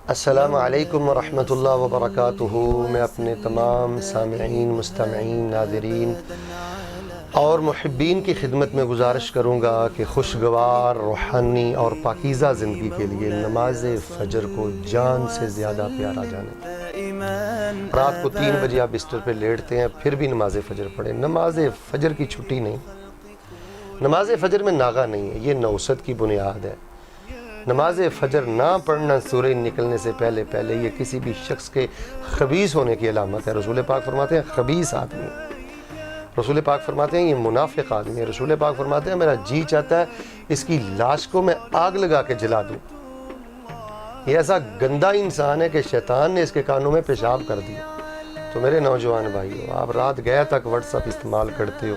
السلام علیکم ورحمۃ اللہ وبرکاتہ۔ میں اپنے تمام سامعین، مستمعین، ناظرین اور محبین کی خدمت میں گزارش کروں گا کہ خوشگوار، روحانی اور پاکیزہ زندگی کے لیے نماز فجر کو جان سے زیادہ پیارا جانیں۔ رات کو 3 بجے آپ بستر پہ لیٹتے ہیں پھر بھی نماز فجر پڑھیں۔ نماز فجر کی چھٹی نہیں، نماز فجر میں ناغہ نہیں ہے، یہ نوست کی بنیاد ہے۔ نماز فجر نہ پڑھنا سورج نکلنے سے پہلے یہ کسی بھی شخص کے خبیث ہونے کی علامت ہے۔ رسول پاک فرماتے ہیں خبیث آدمی، رسول پاک فرماتے ہیں یہ منافق آدمی ہے، رسول پاک فرماتے ہیں میرا جی چاہتا ہے اس کی لاش کو میں آگ لگا کے جلا دوں۔ یہ ایسا گندا انسان ہے کہ شیطان نے اس کے کانوں میں پیشاب کر دیا۔ تو میرے نوجوان بھائیو، آپ رات گئے تک واٹس ایپ استعمال کرتے ہو،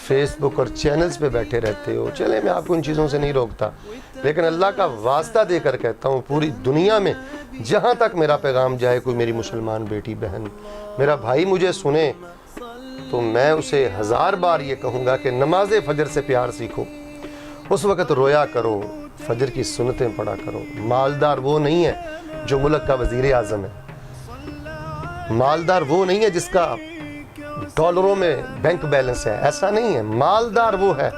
فیس بک اور چینلز پہ بیٹھے رہتے ہو، چلے میں آپ کو ان چیزوں سے نہیں روکتا، لیکن اللہ کا واسطہ دے کر کہتا ہوں پوری دنیا میں جہاں تک میرا پیغام جائے، کوئی میری مسلمان بیٹی بہن میرا بھائی مجھے سنے تو میں اسے 1000 بار یہ کہوں گا کہ نماز فجر سے پیار سیکھو۔ اس وقت رویا کرو، فجر کی سنتیں پڑھا کرو۔ مالدار وہ نہیں ہے جو ملک کا وزیر اعظم ہے، مالدار وہ نہیں ہے جس کا ڈالروں میں بینک بیلنس ہے، ایسا نہیں ہے۔ مالدار وہ ہے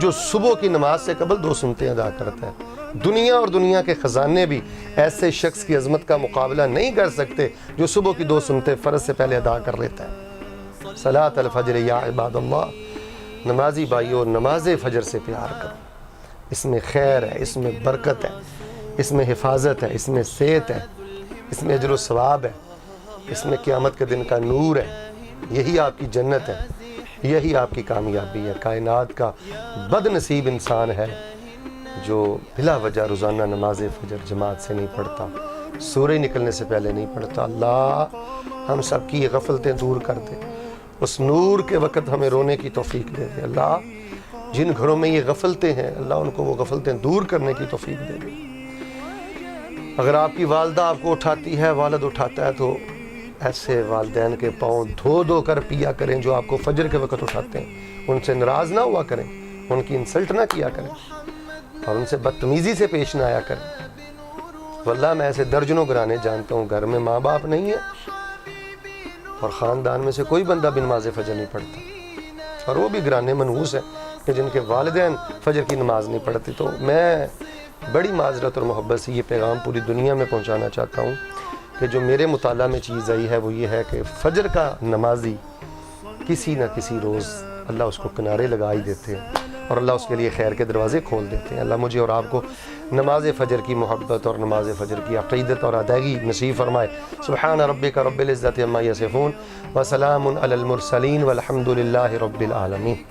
جو صبح کی نماز سے قبل 2 سنتیں ادا کرتا ہے۔ دنیا اور دنیا کے خزانے بھی ایسے شخص کی عظمت کا مقابلہ نہیں کر سکتے جو صبح کی 2 سنتیں فرض سے پہلے ادا کر لیتا ہے۔ صلاۃ الفجر یا عباد اللہ، نمازی بھائیو نماز فجر سے پیار کرو، اس میں خیر ہے، اس میں برکت ہے، اس میں حفاظت ہے، اس میں صحت ہے، اس میں اجر و ثواب ہے، اس میں قیامت کے دن کا نور ہے۔ یہی آپ کی جنت ہے، یہی آپ کی کامیابی ہے۔ کائنات کا بد نصیب انسان ہے جو بلا وجہ روزانہ نماز فجر جماعت سے نہیں پڑھتا، سورج نکلنے سے پہلے نہیں پڑھتا۔ اللہ ہم سب کی یہ غفلتیں دور کر دے، اس نور کے وقت ہمیں رونے کی توفیق دے دے۔ اللہ جن گھروں میں یہ غفلتیں ہیں، اللہ ان کو وہ غفلتیں دور کرنے کی توفیق دے دے۔ اگر آپ کی والدہ آپ کو اٹھاتی ہے، والد اٹھاتا ہے، تو ایسے والدین کے پاؤں دھو کر پیا کریں جو آپ کو فجر کے وقت اٹھاتے ہیں۔ ان سے ناراض نہ ہوا کریں، ان کی انسلٹ نہ کیا کریں اور ان سے بدتمیزی سے پیش نہ آیا کریں۔ واللہ میں ایسے درجنوں گھرانے جانتا ہوں گھر میں ماں باپ نہیں ہے اور خاندان میں سے کوئی بندہ بھی نماز فجر نہیں پڑھتا، اور وہ بھی گھرانے منحوس ہیں کہ جن کے والدین فجر کی نماز نہیں پڑھتے۔ تو میں بڑی معذرت اور محبت سے یہ پیغام پوری دنیا میں پہنچانا چاہتا ہوں کہ جو میرے مطالعہ میں چیز آئی ہے وہ یہ ہے کہ فجر کا نمازی کسی نہ کسی روز اللہ اس کو کنارے لگا ہی دیتے ہیں اور اللہ اس کے لیے خیر کے دروازے کھول دیتے ہیں۔ اللہ مجھے اور آپ کو نماز فجر کی محبت اور نماز فجر کی عقیدت اور ادائیگی نصیب فرمائے۔ سبحان ربک رب العزت عما یصفون وسلام علی المرسلین والحمد للہ رب العالمین۔